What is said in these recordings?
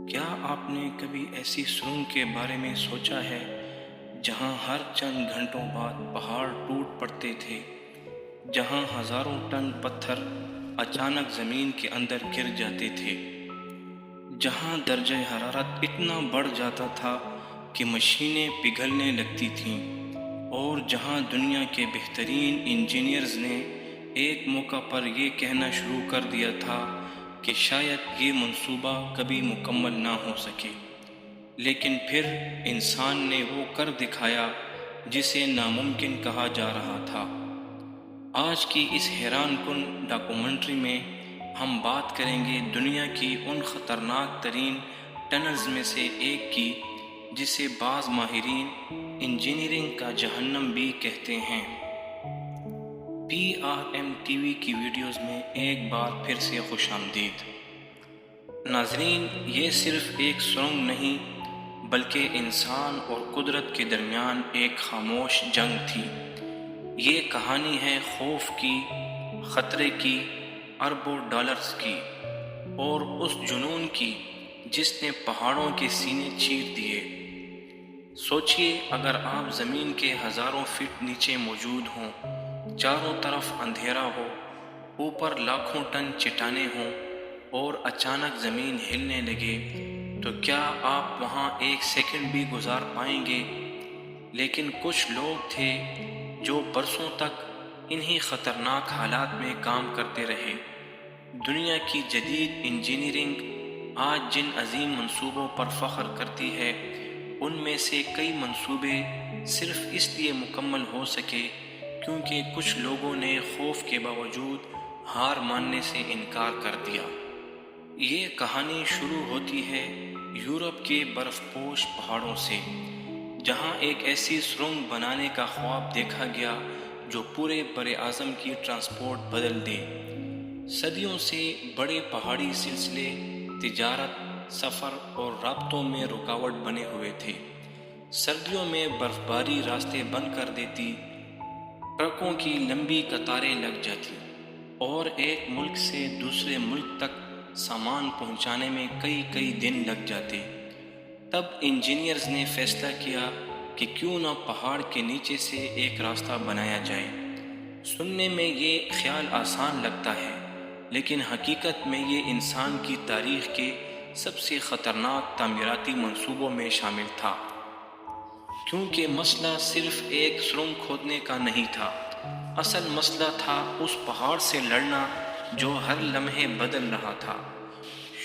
کیا آپ نے کبھی ایسی سرنگ کے بارے میں سوچا ہے جہاں ہر چند گھنٹوں بعد پہاڑ ٹوٹ پڑتے تھے، جہاں ہزاروں ٹن پتھر اچانک زمین کے اندر گر جاتے تھے، جہاں درجہ حرارت اتنا بڑھ جاتا تھا کہ مشینیں پگھلنے لگتی تھیں، اور جہاں دنیا کے بہترین انجینئرز نے ایک موقع پر یہ کہنا شروع کر دیا تھا کہ شاید یہ منصوبہ کبھی مکمل نہ ہو سکے، لیکن پھر انسان نے وہ کر دکھایا جسے ناممکن کہا جا رہا تھا۔ آج کی اس حیران کن ڈاکومنٹری میں ہم بات کریں گے دنیا کی ان خطرناک ترین ٹنلز میں سے ایک کی جسے بعض ماہرین انجینئرنگ کا جہنم بھی کہتے ہیں۔ PRM TV کی ویڈیوز میں ایک بار پھر سے خوش آمدید۔ ناظرین، یہ صرف ایک سرنگ نہیں بلکہ انسان اور قدرت کے درمیان ایک خاموش جنگ تھی۔ یہ کہانی ہے خوف کی، خطرے کی، اربوں ڈالرز کی، اور اس جنون کی جس نے پہاڑوں کے سینے چیر دیے۔ سوچئے، اگر آپ زمین کے ہزاروں فٹ نیچے موجود ہوں، چاروں طرف اندھیرا ہو، اوپر لاکھوں ٹن چٹانیں ہوں، اور اچانک زمین ہلنے لگے، تو کیا آپ وہاں ایک سیکنڈ بھی گزار پائیں گے؟ لیکن کچھ لوگ تھے جو برسوں تک انہی خطرناک حالات میں کام کرتے رہے۔ دنیا کی جدید انجینئرنگ آج جن عظیم منصوبوں پر فخر کرتی ہے، ان میں سے کئی منصوبے صرف اس لیے مکمل ہو سکے کیونکہ کچھ لوگوں نے خوف کے باوجود ہار ماننے سے انکار کر دیا۔ یہ کہانی شروع ہوتی ہے یورپ کے برف پوش پہاڑوں سے، جہاں ایک ایسی سرنگ بنانے کا خواب دیکھا گیا جو پورے بر اعظم کی ٹرانسپورٹ بدل دے۔ صدیوں سے بڑے پہاڑی سلسلے تجارت، سفر اور رابطوں میں رکاوٹ بنے ہوئے تھے۔ سردیوں میں برف باری راستے بند کر دیتی، ٹرکوں کی لمبی قطاریں لگ جاتی، اور ایک ملک سے دوسرے ملک تک سامان پہنچانے میں کئی دن لگ جاتے۔ تب انجینئرز نے فیصلہ کیا کہ کیوں نہ پہاڑ کے نیچے سے ایک راستہ بنایا جائے۔ سننے میں یہ خیال آسان لگتا ہے، لیکن حقیقت میں یہ انسان کی تاریخ کے سب سے خطرناک تعمیراتی منصوبوں میں شامل تھا، کیونکہ مسئلہ صرف ایک سرنگ کھودنے کا نہیں تھا۔ اصل مسئلہ تھا اس پہاڑ سے لڑنا جو ہر لمحے بدل رہا تھا۔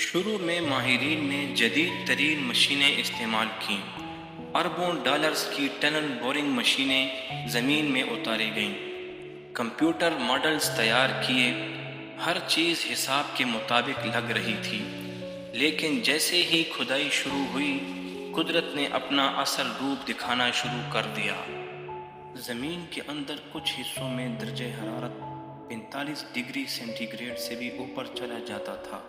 شروع میں ماہرین نے جدید ترین مشینیں استعمال کیں۔ اربوں ڈالرز کی ٹنل بورنگ مشینیں زمین میں اتاری گئیں، کمپیوٹر ماڈلز تیار کیے، ہر چیز حساب کے مطابق لگ رہی تھی۔ لیکن جیسے ہی کھدائی شروع ہوئی، قدرت نے اپنا اصل روپ دکھانا شروع کر دیا۔ زمین کے اندر کچھ حصوں میں درجہ حرارت 45 ڈگری سینٹی گریڈ سے بھی اوپر چلا جاتا تھا۔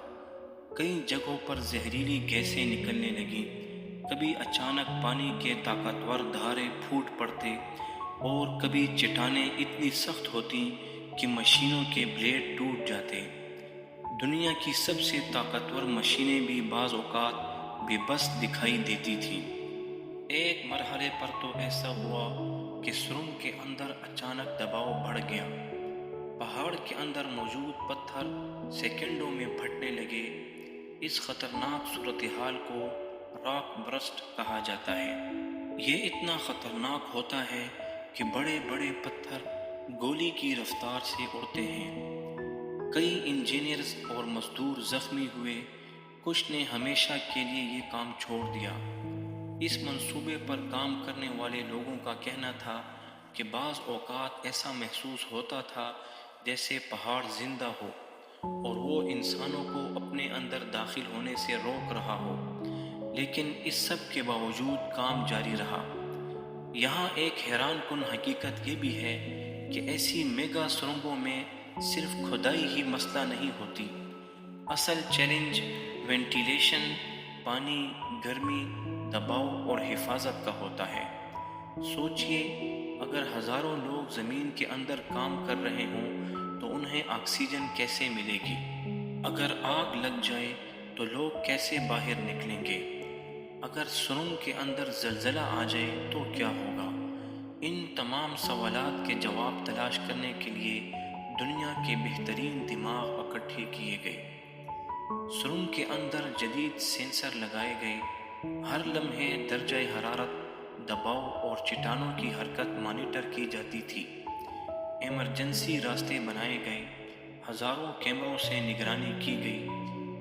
کئی جگہوں پر زہریلی گیسیں نکلنے لگیں، کبھی اچانک پانی کے طاقتور دھارے پھوٹ پڑتے، اور کبھی چٹانیں اتنی سخت ہوتیں کہ مشینوں کے بلیڈ ٹوٹ جاتے۔ دنیا کی سب سے طاقتور مشینیں بھی بعض اوقات بے بس دکھائی دیتی تھیں۔ ایک مرحلے پر تو ایسا ہوا کہ سرنگ کے اندر اچانک دباؤ بڑھ گیا، پہاڑ کے اندر موجود پتھر سیکنڈوں میں پھٹنے لگے۔ اس خطرناک صورتحال کو راک برسٹ کہا جاتا ہے۔ یہ اتنا خطرناک ہوتا ہے کہ بڑے بڑے پتھر گولی کی رفتار سے اڑتے ہیں۔ کئی انجینئرز اور مزدور زخمی ہوئے، کچھ نے ہمیشہ کے لیے یہ کام چھوڑ دیا۔ اس منصوبے پر کام کرنے والے لوگوں کا کہنا تھا کہ بعض اوقات ایسا محسوس ہوتا تھا جیسے پہاڑ زندہ ہو اور وہ انسانوں کو اپنے اندر داخل ہونے سے روک رہا ہو، لیکن اس سب کے باوجود کام جاری رہا۔ یہاں ایک حیران کن حقیقت یہ بھی ہے کہ ایسی میگا سرنگوں میں صرف کھدائی ہی مسئلہ نہیں ہوتی۔ اصل چیلنج وینٹیلیشن، پانی، گرمی، دباؤ اور حفاظت کا ہوتا ہے۔ سوچئے، اگر ہزاروں لوگ زمین کے اندر کام کر رہے ہوں تو انہیں آکسیجن کیسے ملے گی؟ اگر آگ لگ جائے تو تو لوگ کیسے باہر نکلیں گے؟ اگر سرنگ کے اندر زلزلہ آ جائے تو کیا ہوگا؟ ان تمام سوالات کے جواب تلاش کرنے کے لیے دنیا کے بہترین دماغ اکٹھے کیے گئے۔ سرنگ کے اندر جدید سینسر لگائے گئے، ہر لمحے درجہ حرارت، دباؤ اور چٹانوں کی حرکت مانیٹر کی جاتی تھی۔ ایمرجنسی راستے بنائے گئے، ہزاروں کیمروں سے نگرانی کی گئی۔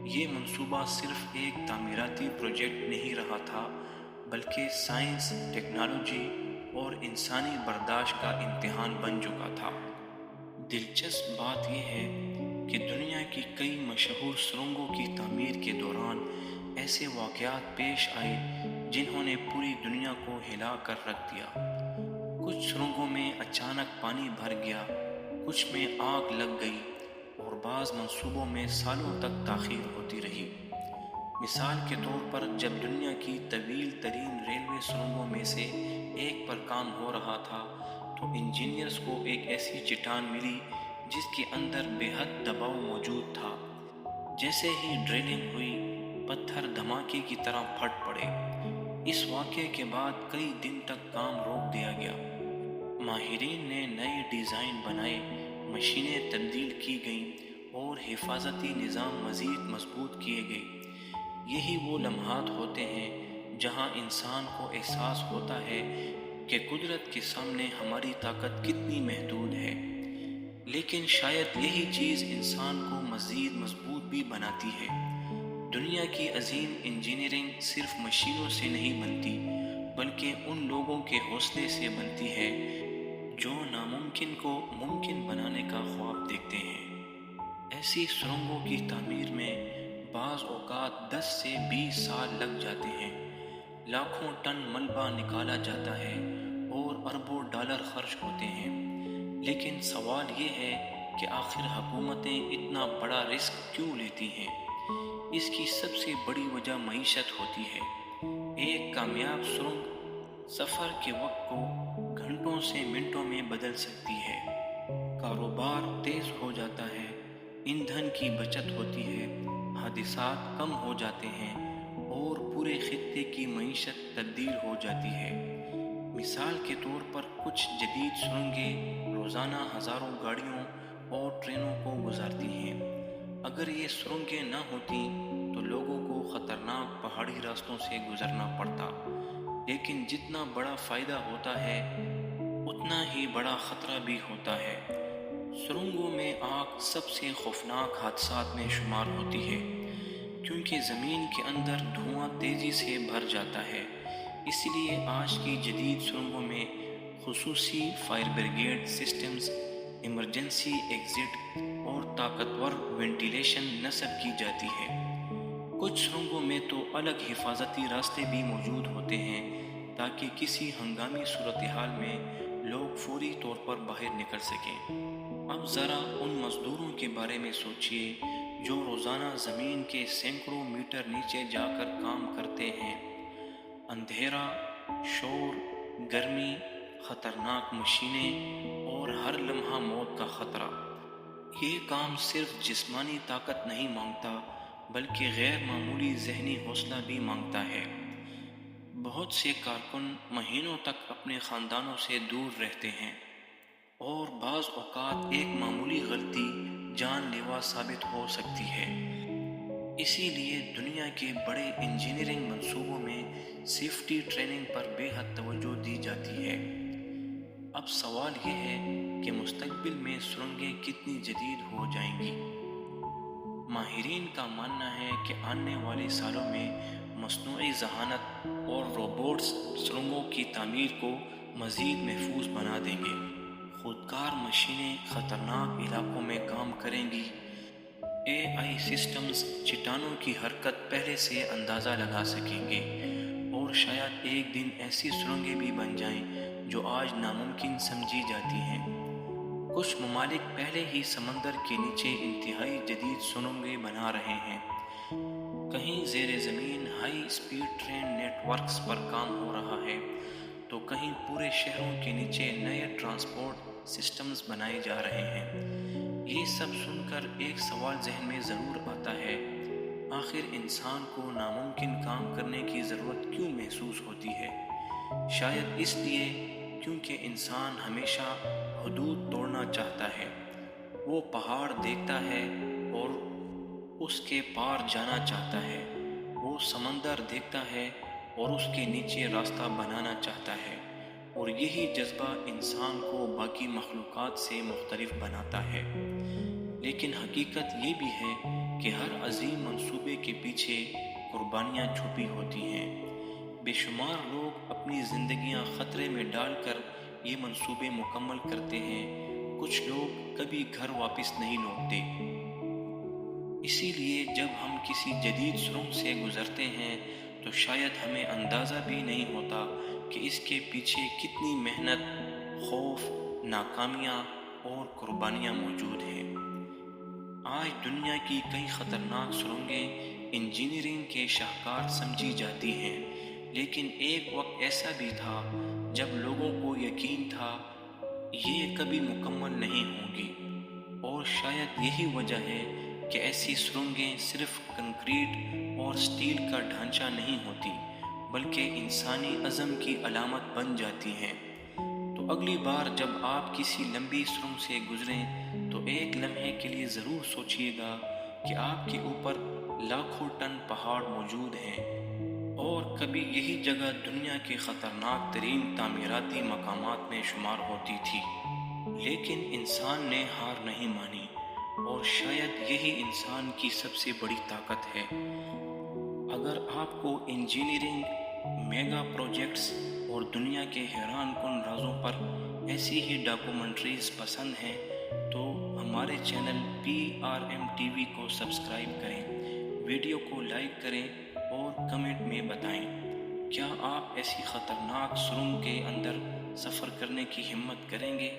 یہ منصوبہ صرف ایک تعمیراتی پروجیکٹ نہیں رہا تھا، بلکہ سائنس، ٹیکنالوجی اور انسانی برداشت کا امتحان بن چکا تھا۔ دلچسپ بات یہ ہے کہ دنیا کی کئی مشہور سرنگوں کی تعمیر کے دوران ایسے واقعات پیش آئے جنہوں نے پوری دنیا کو ہلا کر رکھ دیا۔ کچھ سرنگوں میں اچانک پانی بھر گیا، کچھ میں آگ لگ گئی اور بعض منصوبوں میں سالوں تک تاخیر ہوتی رہی۔ مثال کے طور پر جب دنیا کی طویل ترین ریلوے سرنگوں میں سے ایک پر کام ہو رہا تھا تو انجینئرز کو ایک ایسی چٹان ملی جس کے اندر بے حد دباؤ موجود تھا۔ جیسے ہی ڈرلنگ ہوئی، پتھر دھماکے کی طرح پھٹ پڑے۔ اس واقعے کے بعد کئی دن تک کام روک دیا گیا۔ ماہرین نے نئے ڈیزائن بنائے، مشینیں تبدیل کی گئیں اور حفاظتی نظام مزید مضبوط کیے گئے۔ یہی وہ لمحات ہوتے ہیں جہاں انسان کو احساس ہوتا ہے کہ قدرت کے سامنے ہماری طاقت کتنی محدود ہے۔ لیکن شاید یہی چیز انسان کو مزید مضبوط بھی بناتی ہے۔ دنیا کی عظیم انجینئرنگ صرف مشینوں سے نہیں بنتی، بلکہ ان لوگوں کے حوصلے سے بنتی ہے جو ناممکن کو ممکن بنانے کا خواب دیکھتے ہیں۔ ایسی سرنگوں کی تعمیر میں بعض اوقات 10 سے 20 سال لگ جاتے ہیں، لاکھوں ٹن ملبہ نکالا جاتا ہے اور اربوں ڈالر خرچ ہوتے ہیں۔ لیکن سوال یہ ہے کہ آخر حکومتیں اتنا بڑا رسک کیوں لیتی ہیں؟ اس کی سب سے بڑی وجہ معیشت ہوتی ہے۔ ایک کامیاب سرنگ سفر کے وقت کو گھنٹوں سے منٹوں میں بدل سکتی ہے، کاروبار تیز ہو جاتا ہے، ایندھن کی بچت ہوتی ہے، حادثات کم ہو جاتے ہیں اور پورے خطے کی معیشت تبدیل ہو جاتی ہے۔ مثال کے طور پر کچھ جدید سرنگیں روزانہ ہزاروں گاڑیوں اور ٹرینوں کو گزارتی ہیں۔ اگر یہ سرنگیں نہ ہوتیں تو لوگوں کو خطرناک پہاڑی راستوں سے گزرنا پڑتا۔ لیکن جتنا بڑا فائدہ ہوتا ہے اتنا ہی بڑا خطرہ بھی ہوتا ہے۔ سرنگوں میں آگ سب سے خوفناک حادثات میں شمار ہوتی ہے، کیونکہ زمین کے اندر دھواں تیزی سے بھر جاتا ہے۔ اس لیے آج کی جدید سرنگوں میں خصوصی fire brigade systems, emergency exit اور طاقتور وینٹیلیشن نصب کی جاتی ہے۔ کچھ سرنگوں میں تو الگ حفاظتی راستے بھی موجود ہوتے ہیں تاکہ کسی ہنگامی صورتحال میں لوگ فوری طور پر باہر نکل سکیں۔ اب ذرا ان مزدوروں کے بارے میں سوچئے جو روزانہ زمین کے سینکڑوں میٹر نیچے جا کر کام کرتے ہیں۔ اندھیرا، شور، گرمی، خطرناک مشینیں اور ہر لمحہ موت کا خطرہ۔ یہ کام صرف جسمانی طاقت نہیں مانگتا بلکہ غیر معمولی ذہنی حوصلہ بھی مانگتا ہے۔ بہت سے کارکن مہینوں تک اپنے خاندانوں سے دور رہتے ہیں اور بعض اوقات ایک معمولی غلطی جان لیوا ثابت ہو سکتی ہے۔ اسی لیے دنیا کے بڑے انجینئرنگ منصوبوں میں سیفٹی ٹریننگ پر بے حد توجہ دی جاتی ہے۔ اب سوال یہ ہے کہ مستقبل میں سرنگیں کتنی جدید ہو جائیں گی؟ ماہرین کا ماننا ہے کہ آنے والے سالوں میں مصنوعی ذہانت اور روبوٹس سرنگوں کی تعمیر کو مزید محفوظ بنا دیں گے۔ خودکار مشینیں خطرناک علاقوں میں کام کریں گی۔ AI سسٹمز چٹانوں کی حرکت پہلے سے اندازہ لگا سکیں گے اور شاید ایک دن ایسی سرنگیں بھی بن جائیں جو آج ناممکن سمجھی جاتی ہیں۔ کچھ ممالک پہلے ہی سمندر کے نیچے انتہائی جدید سرنگیں بنا رہے ہیں۔ کہیں زیر زمین high speed train networks پر کام ہو رہا ہے تو کہیں پورے شہروں کے نیچے نئے ٹرانسپورٹ سسٹمز بنائے جا رہے ہیں۔ یہ سب سن کر ایک سوال ذہن میں ضرور آتا ہے، آخر انسان کو ناممکن کام کرنے کی ضرورت کیوں محسوس ہوتی ہے؟ شاید اس لیے کیونکہ انسان ہمیشہ حدود توڑنا چاہتا ہے۔ وہ پہاڑ دیکھتا ہے اور اس کے پار جانا چاہتا ہے، وہ سمندر دیکھتا ہے اور اس کے نیچے راستہ بنانا چاہتا ہے، اور یہی جذبہ انسان کو باقی مخلوقات سے مختلف بناتا ہے۔ لیکن حقیقت یہ بھی ہے کہ ہر عظیم منصوبے کے پیچھے قربانیاں چھپی ہوتی ہیں۔ بے شمار لوگ اپنی زندگیاں خطرے میں ڈال کر یہ منصوبے مکمل کرتے ہیں۔ کچھ لوگ کبھی گھر واپس نہیں لوٹتے۔ اسی لیے جب ہم کسی جدید سرنگ سے گزرتے ہیں تو شاید ہمیں اندازہ بھی نہیں ہوتا کہ اس کے پیچھے کتنی محنت، خوف، ناکامیاں اور قربانیاں موجود ہیں۔ آج دنیا کی کئی خطرناک سرنگیں انجینئرنگ کے شاہکار سمجھی جاتی ہیں، لیکن ایک وقت ایسا بھی تھا جب لوگوں کو یقین تھا یہ کبھی مکمل نہیں ہوں گی، اور شاید یہی وجہ ہے کہ ایسی سرنگیں صرف کنکریٹ اور سٹیل کا ڈھانچہ نہیں ہوتی بلکہ انسانی عزم کی علامت بن جاتی ہیں۔ تو اگلی بار جب آپ کسی لمبی سرنگ سے گزریں تو ایک لمحے کے لیے ضرور سوچئے گا کہ آپ کے اوپر لاکھوں ٹن پہاڑ موجود ہیں، اور کبھی یہی جگہ دنیا کے خطرناک ترین تعمیراتی مقامات میں شمار ہوتی تھی۔ لیکن انسان نے ہار نہیں مانی، اور شاید یہی انسان کی سب سے بڑی طاقت ہے۔ اگر آپ کو انجینئرنگ، میگا پروجیکٹس اور دنیا کے حیران کن رازوں پر ایسی ہی ڈاکومنٹریز پسند ہیں تو ہمارے چینل PRM TV کو سبسکرائب کریں، ویڈیو کو لائک کریں اور کمنٹ میں بتائیں کیا آپ ایسی خطرناک سرنگ کے اندر سفر کرنے کی ہمت کریں گے؟